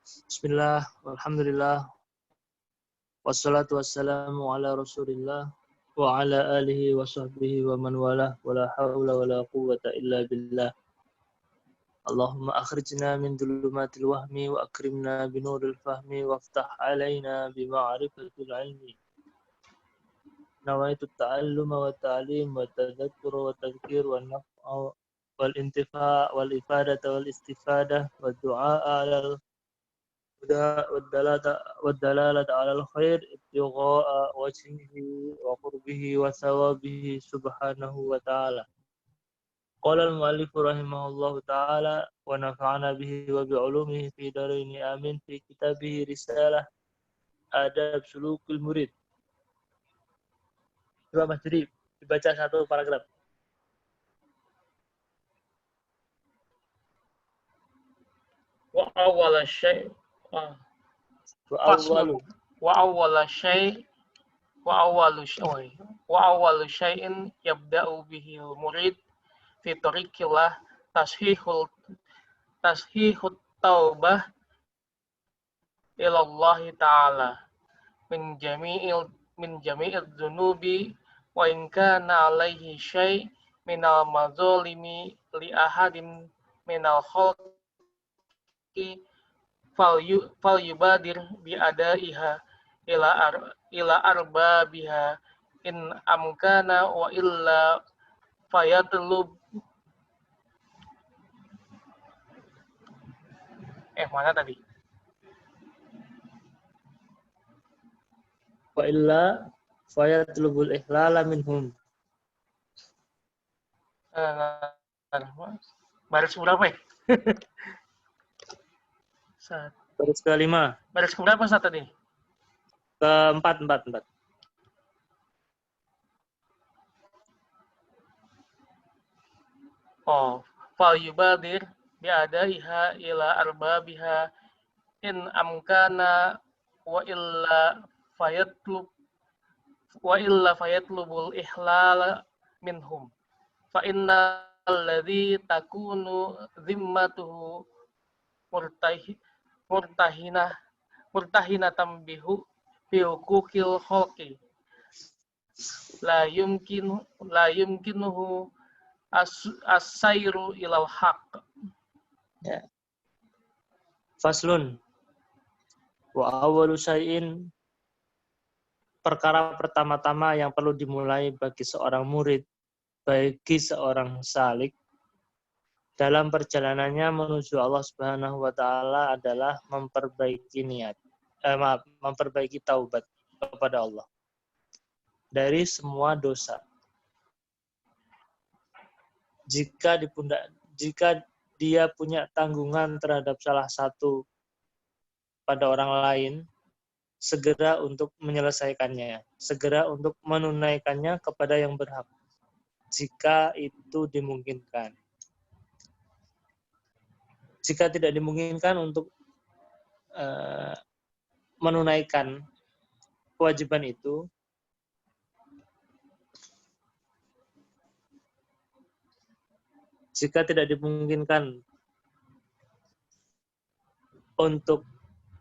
Bismillah, alhamdulillah, wassalatu wassalamu ala rasulillah, wa ala alihi wa sahbihi wa man walah, wa la hawla wa la quwwata illa billah. Allahumma akhrijna min dhulumatil wahmi wa akrimna binuril fahmi waftah alaina bima'rifatil ilmi. Nawaitu ta'alluma wa ta'lim wa tadhakkura wa tadhkir wa naf'a wal intifa' wal ifadata wal istifadah wa du'a ala والدلالة على الخير ابتغاء وجهه وقربه وثوابه سبحانه وتعالى. قال المؤلف رحمه الله تعالى ونفعنا به وبعلومه في دارين آمين في كتابه رسالة آداب سلوك المريد. Coba Mas Juri dibaca satu paragraf. Wa awwala syai' faslun wa awwalu syai'in yabda'u bihi al-murid fi tariqillah tashihut taubah ila Allah ta'ala min jami'id dhunubi wa in kana alaihi syai' min al-mazalimi li ahadin min al-khalqi fal yubadir bi adaiha ila arbabiha in amkana wa illa fayatlub mana tadi? Wa illa fayatlubul ihlala minhum. Baris berapa ya? Baris ke-5. Baris keberapa saat tadi? Ke-4. Fal yubadir bi adaiha ila arbabiha in amkana wa illa fayatlubul ihlala minhum fa innal ladzi takunu zimmatuhu murtahinatan bihu fi hukukil khalqi la yumkinuhu as-sayru ilal haqq. Ya. Faslun wa awwalu syai'in, perkara pertama-tama yang perlu dimulai bagi seorang murid, bagi seorang salik dalam perjalanannya menuju Allah Subhanahu wa taala adalah memperbaiki memperbaiki taubat kepada Allah dari semua dosa. Jika dia punya tanggungan terhadap salah satu pada orang lain, segera untuk menyelesaikannya, segera untuk menunaikannya kepada yang berhak, jika itu dimungkinkan. Jika tidak dimungkinkan untuk menunaikan kewajiban itu, jika tidak dimungkinkan untuk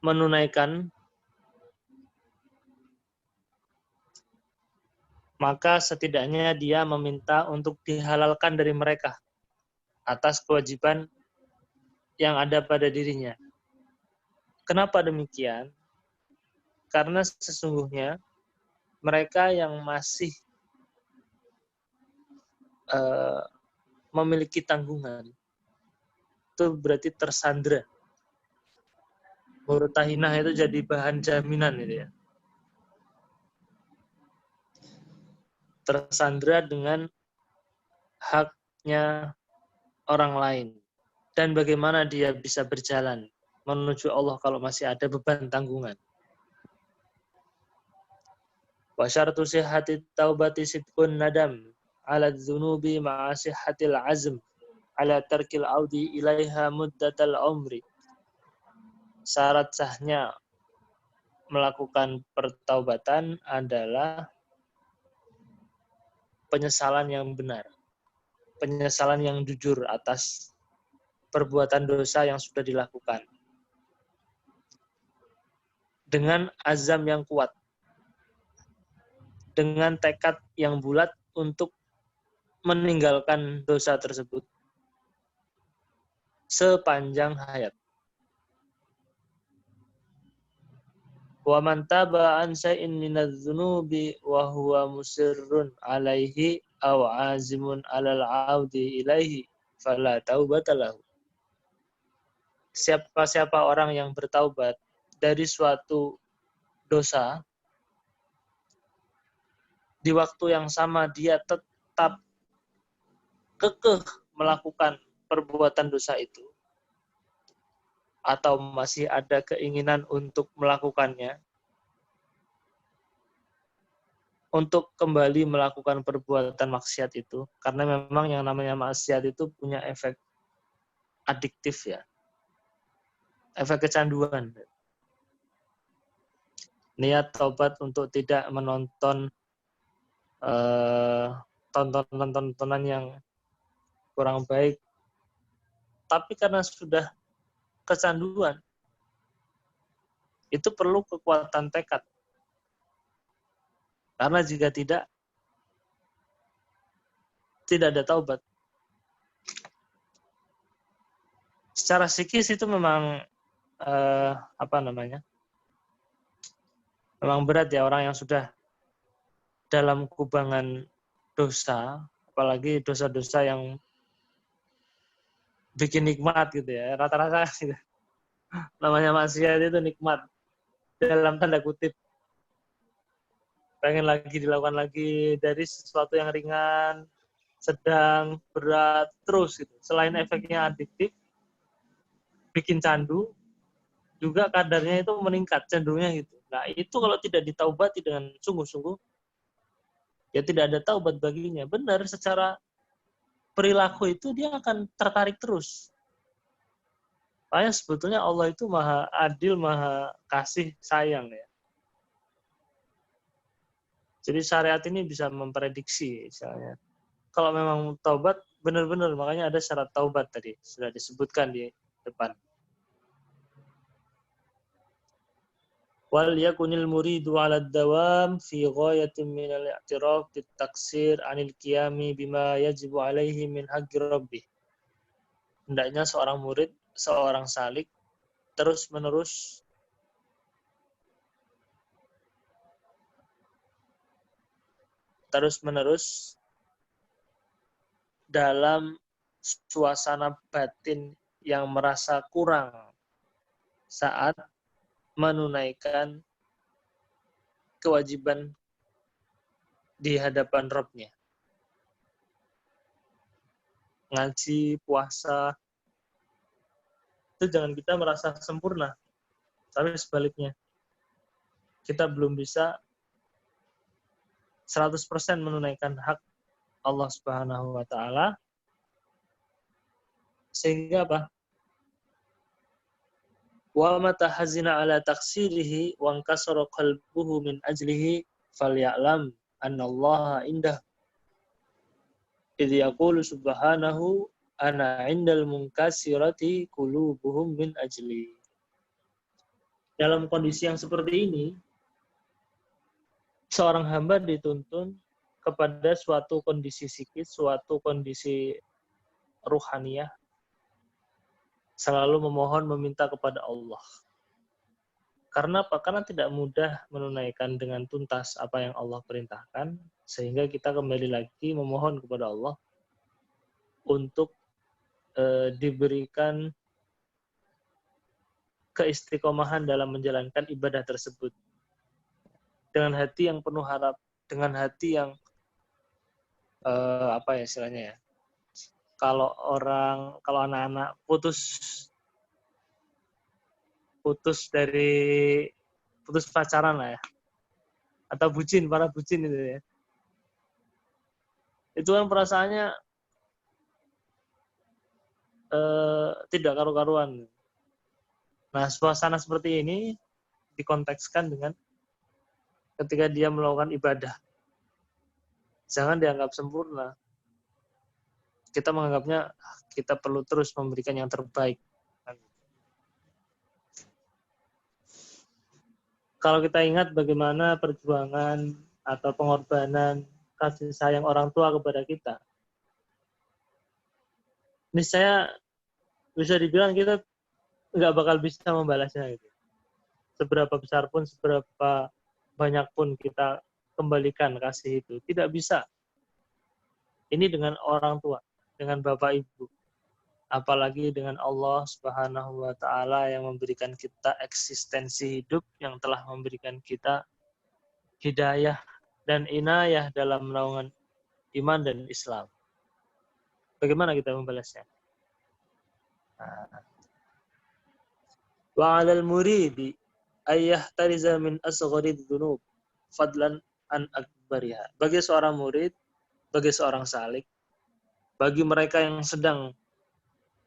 menunaikan, maka setidaknya dia meminta untuk dihalalkan dari mereka atas kewajiban yang ada pada dirinya. Kenapa demikian? Karena sesungguhnya mereka yang masih memiliki tanggungan itu berarti tersandra. Murtahinah itu jadi bahan jaminan gitu ya. Tersandra dengan haknya orang lain. Dan bagaimana dia bisa berjalan menuju Allah kalau masih ada beban tanggungan. Wa syartu sihhati taubati sidqun nadam ala dzunubi ma'a sihhatil azm ala tarkil audi ilaiha muddatal umri. Syarat sahnya melakukan pertaubatan adalah penyesalan yang benar, penyesalan yang jujur atas perbuatan dosa yang sudah dilakukan. dengan azam yang kuat, dengan tekad yang bulat untuk meninggalkan dosa tersebut sepanjang hayat. Wa man taba an shay'in minadz-dzunubi wa huwa musirrun 'alaihi aw 'azimun 'alal 'audi ilaihi fala taubata lahu. Siapa orang yang bertaubat dari suatu dosa, di waktu yang sama dia tetap kekeh melakukan perbuatan dosa itu, atau masih ada keinginan untuk melakukannya, untuk kembali melakukan perbuatan maksiat itu, karena memang yang namanya maksiat itu punya efek adiktif ya, efek kecanduan. Niat taubat untuk tidak menonton tontonan yang kurang baik, tapi karena sudah kecanduan, itu perlu kekuatan tekad. Karena jika tidak ada taubat. Secara psikis itu memang memang berat ya, orang yang sudah dalam kubangan dosa, apalagi dosa-dosa yang bikin nikmat gitu ya, rata-rata gitu. Namanya maksiat itu nikmat dalam tanda kutip. Pengen lagi dilakukan lagi, dari sesuatu yang ringan, sedang, berat, terus gitu. Selain efeknya adiktif, bikin candu, juga kadarnya itu meningkat, cenderungnya gitu. Nah, itu kalau tidak ditaubati dengan sungguh-sungguh, ya tidak ada taubat baginya. Benar, secara perilaku itu dia akan tertarik terus. Makanya sebetulnya Allah itu maha adil, maha kasih, sayang ya. Jadi syariat ini bisa memprediksi misalnya. Kalau memang taubat, benar-benar, makanya ada syarat taubat tadi, sudah disebutkan di depan. Wal yakunil muridu 'ala ad-dawam fi ghayatin min al-i'tiraf bit-taqsir 'anil qiyami bima yajibu 'alaihi min haqqi rabbih. Hendaknya seorang murid, seorang salik terus-menerus dalam suasana batin yang merasa kurang saat menunaikan kewajiban di hadapan Rabb-nya. Ngaji, puasa, itu jangan kita merasa sempurna. Tapi sebaliknya, kita belum bisa 100% menunaikan hak Allah Subhanahu wa taala, sehingga apa? Wa mata hazina ala taksirihi wa ankasara qalbuhu min ajlihi falyalam annallaha indah idh yaqulu subhanahu ana indal munkasirati qulubuhum min ajli. Dalam kondisi yang seperti ini, seorang hamba dituntun kepada suatu kondisi psikis, suatu kondisi ruhaniyah, selalu memohon, meminta kepada Allah. Karena apa? Karena tidak mudah menunaikan dengan tuntas apa yang Allah perintahkan, sehingga kita kembali lagi memohon kepada Allah untuk diberikan keistiqomahan dalam menjalankan ibadah tersebut. Dengan hati yang penuh harap, dengan hati yang istilahnya ya? Kalau anak-anak putus pacaran lah ya, atau para bucin itu ya, itu kan perasaannya tidak karu-karuan. Nah, suasana seperti ini dikontekskan dengan ketika dia melakukan ibadah. Jangan dianggap sempurna. Kita menganggapnya kita perlu terus memberikan yang terbaik. Kalau kita ingat bagaimana perjuangan atau pengorbanan kasih sayang orang tua kepada kita, niscaya bisa dibilang kita nggak bakal bisa membalasnya gitu. Seberapa besar pun, seberapa banyak pun kita kembalikan kasih itu, tidak bisa. Ini dengan orang tua, dengan bapak ibu, apalagi dengan Allah Subhanahu wa Ta'ala yang memberikan kita eksistensi hidup, yang telah memberikan kita hidayah dan inayah dalam naungan iman dan Islam. Bagaimana kita membalasnya? Wa 'alal muridi ayyah tariza min asgharid dzunub fadlan an akbariha. Bagi seorang murid, bagi seorang salik, bagi mereka yang sedang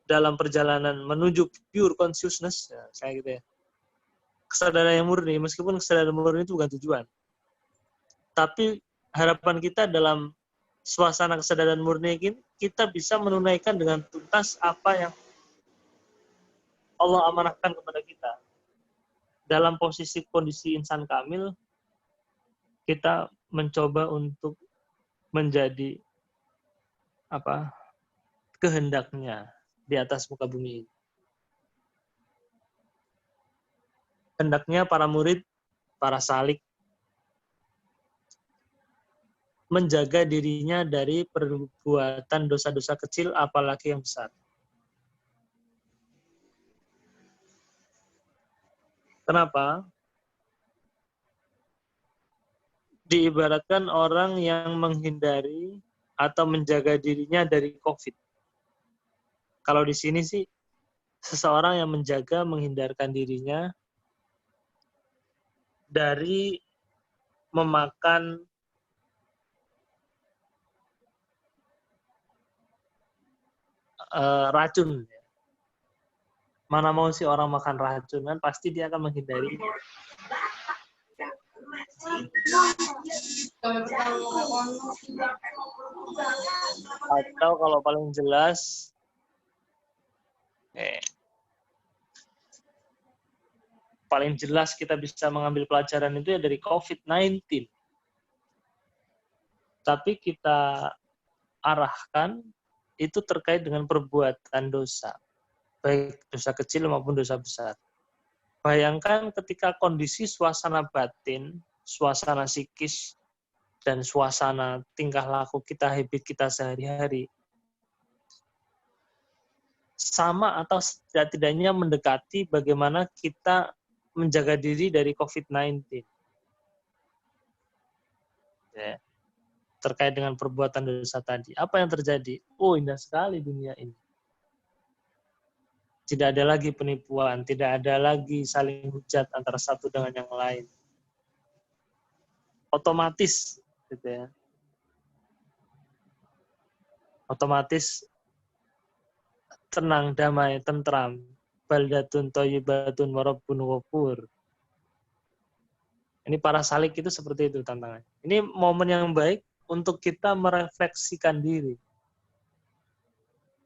dalam perjalanan menuju pure consciousness, ya, saya gitu ya, kesadaran yang murni, meskipun kesadaran murni itu bukan tujuan, tapi harapan kita dalam suasana kesadaran murni ini, kita bisa menunaikan dengan tuntas apa yang Allah amanahkan kepada kita. Dalam posisi kondisi insan kamil, kita mencoba untuk menjadi kehendaknya di atas muka bumi. Hendaknya para murid, para salik, menjaga dirinya dari perbuatan dosa-dosa kecil, apalagi yang besar. Kenapa? Diibaratkan orang yang menghindari atau menjaga dirinya dari COVID. Kalau di sini sih, seseorang yang menjaga, menghindarkan dirinya dari memakan racun. Mana mau sih orang makan racun, kan pasti dia akan menghindari. Atau kalau paling jelas, paling jelas kita bisa mengambil pelajaran itu ya dari COVID-19. Tapi kita arahkan itu terkait dengan perbuatan dosa, baik dosa kecil maupun dosa besar. Bayangkan ketika kondisi suasana batin, suasana psikis, dan suasana tingkah laku kita, habit kita sehari-hari, sama atau setidaknya mendekati bagaimana kita menjaga diri dari COVID-19. Ya. Terkait dengan perbuatan dosa tadi. Apa yang terjadi? Oh, indah sekali dunia ini. Tidak ada lagi penipuan, tidak ada lagi saling hujat antara satu dengan yang lain. Otomatis, gitu ya. Otomatis tenang, damai, tentram. Baldatun thayyibatun wa rabbun ghafur. Ini para salik itu seperti itu tantangannya. Ini momen yang baik untuk kita merefleksikan diri.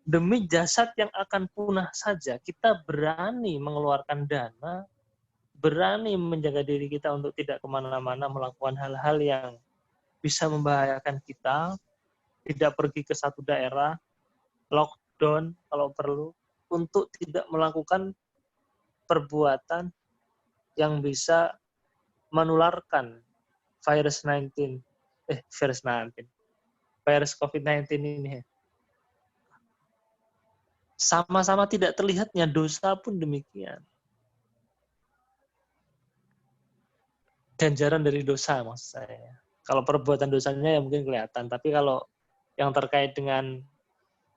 Demi jasad yang akan punah saja, kita berani mengeluarkan dana, berani menjaga diri kita untuk tidak kemana-mana, melakukan hal-hal yang bisa membahayakan kita, tidak pergi ke satu daerah, lockdown kalau perlu, untuk tidak melakukan perbuatan yang bisa menularkan virus COVID-19 ini. Sama-sama tidak terlihatnya dosa pun demikian. Ganjaran dari dosa maksud saya. Kalau perbuatan dosanya ya mungkin kelihatan, tapi kalau yang terkait dengan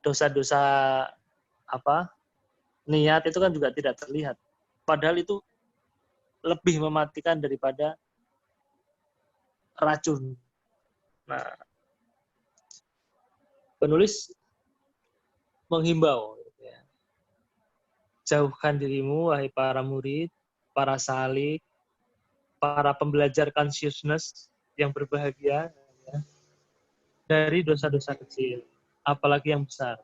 dosa-dosa niat itu kan juga tidak terlihat. Padahal itu lebih mematikan daripada racun. Nah, penulis menghimbau, jauhkan dirimu, wahai para murid, para salik, para pembelajar consciousness yang berbahagia, dari dosa-dosa kecil, apalagi yang besar.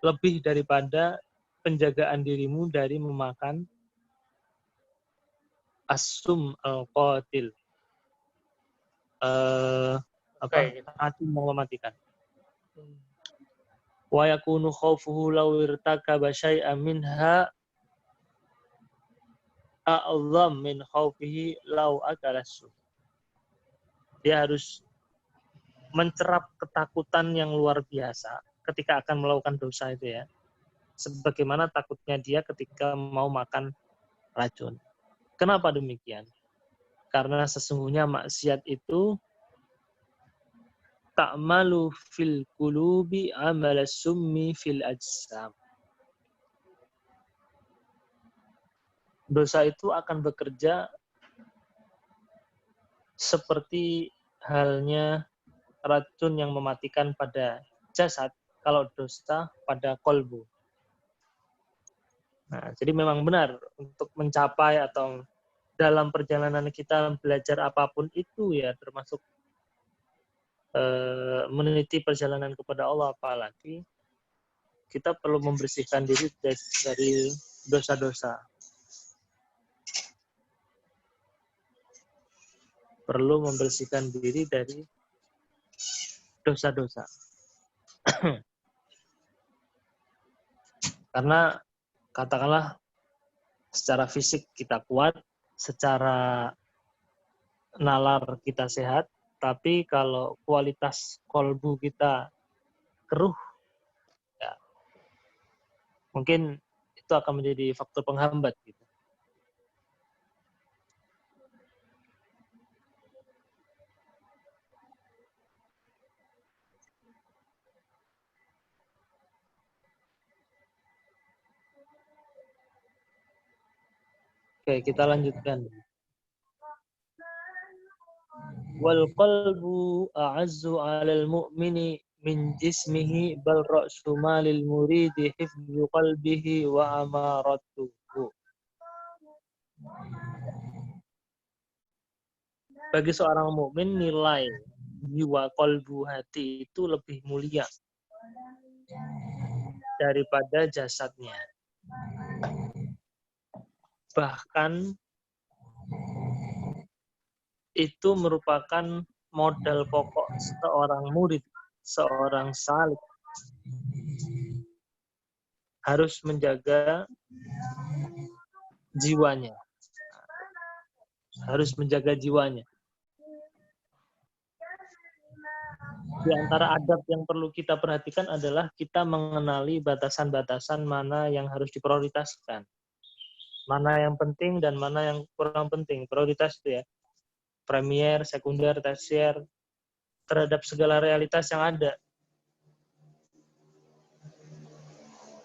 Lebih daripada penjagaan dirimu dari memakan as-sum al-qatil. Oke. Racun yang mematikan. Wa yakunu khawfuhu law irtakaba syai'an minha a'zam min khawfihi law akala as-sum. Dia harus mencerap ketakutan yang luar biasa ketika akan melakukan dosa itu ya. Sebagaimana takutnya dia ketika mau makan racun. Kenapa demikian? Karena sesungguhnya maksiat itu ta'malu fil qulubi amala summi fil ajsam. Dosa itu akan bekerja seperti halnya racun yang mematikan pada jasad, kalau dosa pada kolbu. Nah, jadi memang benar untuk mencapai atau dalam perjalanan kita belajar apapun itu ya, termasuk meneliti perjalanan kepada Allah, apalagi kita perlu membersihkan diri dari dosa-dosa. Perlu membersihkan diri dari dosa-dosa. Karena katakanlah secara fisik kita kuat, secara nalar kita sehat, tapi kalau kualitas kolbu kita keruh, ya, mungkin itu akan menjadi faktor penghambat gitu. Oke, kita lanjutkan. Wal qalbu a'azzu 'alal mu'mini min jismihi bal ra'su malil muridi hifdzu qalbihi wa amaratuhu. Bagi seorang mukmin nilai jiwa kolbu hati itu lebih mulia daripada jasadnya. Bahkan itu merupakan modal pokok seorang murid, seorang salik. Harus menjaga jiwanya. Harus menjaga jiwanya. Di antara adab yang perlu kita perhatikan adalah kita mengenali batasan-batasan mana yang harus diprioritaskan. Mana yang penting dan mana yang kurang penting. Prioritas itu ya. Premier, sekunder, tersier, terhadap segala realitas yang ada.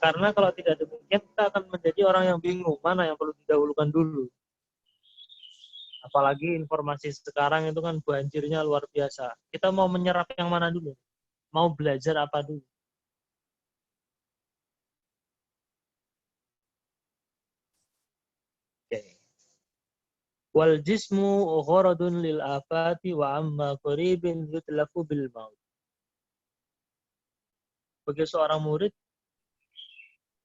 Karena kalau tidak demikian, kita akan menjadi orang yang bingung, mana yang perlu didahulukan dulu. Apalagi informasi sekarang itu kan banjirnya luar biasa. Kita mau menyerap yang mana dulu? Mau belajar apa dulu? Okay. Wal jismu gharadun lil afati wa amma qaribin yutlafu bil maut. Bagi seorang murid,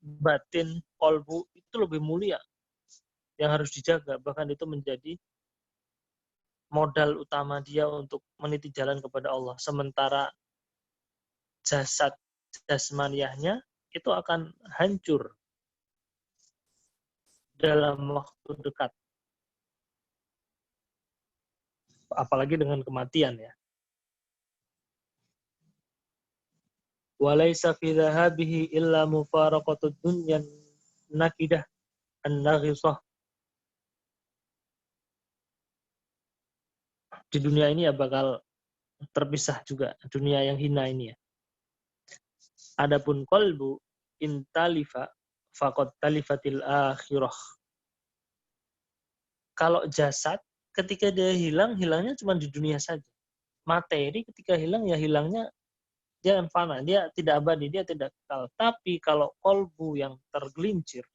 batin, kolbu itu lebih mulia yang harus dijaga, bahkan itu menjadi modal utama dia untuk meniti jalan kepada Allah. Sementara jasad jasmaniahnya itu akan hancur dalam waktu dekat. Apalagi dengan kematian ya. Walaysa fi dhahabihi illa mufaraqatud dunya nakidah an-naghisah. Di dunia ini ya bakal terpisah juga, dunia yang hina ini ya. Adapun qalbu intalifa faqad talifatil akhirah. Kalau jasad ketika dia hilang, hilangnya cuma di dunia saja. Materi ketika hilang, ya hilangnya dia akan fana, dia tidak abadi, dia tidak kekal. Tapi kalau kolbu yang tergelincir,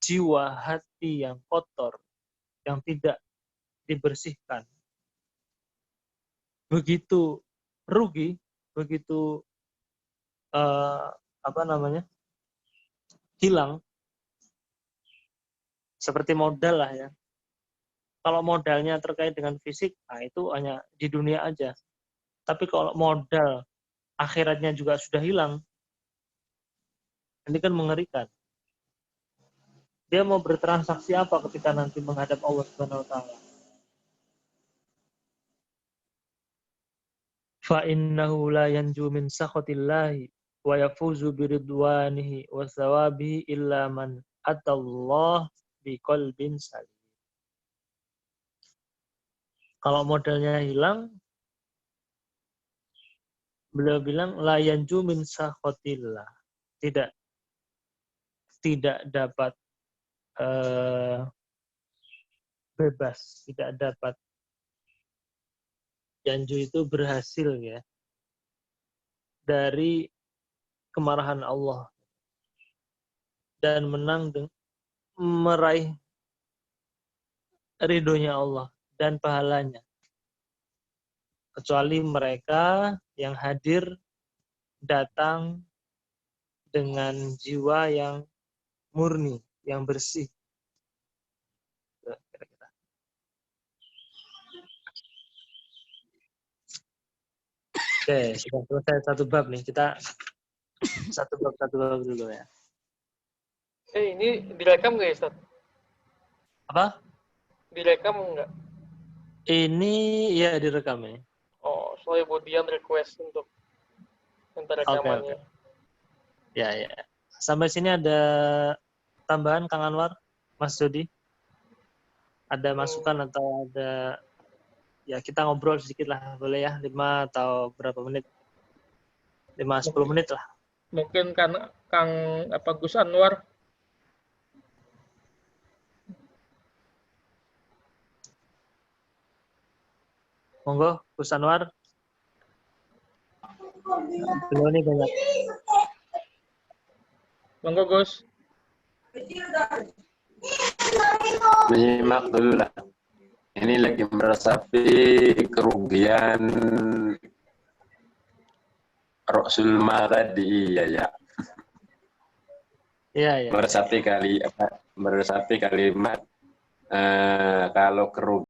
jiwa hati yang kotor, yang tidak dibersihkan, begitu rugi, begitu hilang, Seperti modal lah ya. Kalau modalnya terkait dengan fisik, nah itu hanya di dunia aja. Tapi kalau modal akhiratnya juga sudah hilang, ini kan mengerikan. Dia mau bertransaksi apa ketika nanti menghadap Allah Subhanahu wa taala? Fa innahu la yanju min sakhatillahi wa yafuzu biridwanihi wa thawabihi illa man atallah biqalbin salim. Kalau modalnya hilang, beliau bilang la yanju min sakhatillah. Tidak dapat bebas, tidak dapat. Yanju itu berhasil ya dari kemarahan Allah dan menang meraih ridhonya Allah dan pahalanya, kecuali mereka yang hadir datang dengan jiwa yang murni, yang bersih. Kira-kira. Oke, sudah selesai satu bab nih. Kita satu bab dulu ya. Ini direkam nggak ya, Ustaz? Apa? Direkam nggak? Ini ya direkam ini. Oh, soalnya Budian request untuk minta rekamannya. Okay. Ya. Sampai sini ada tambahan Kang Anwar, Mas Dodi? Ada masukan atau ada, ya kita ngobrol sedikit lah, boleh ya, 5 atau berapa menit? 5-10 menit lah. Mungkin kan Kang Gus Anwar. Monggo, Gus Anwar. Beliau ini banyak. Monggo, Gus. Menyimak dulu lah. Ini lagi meresapi kerugian Rasulullah tadi, ya. Iya. Meresapi kalimat kalau kerugian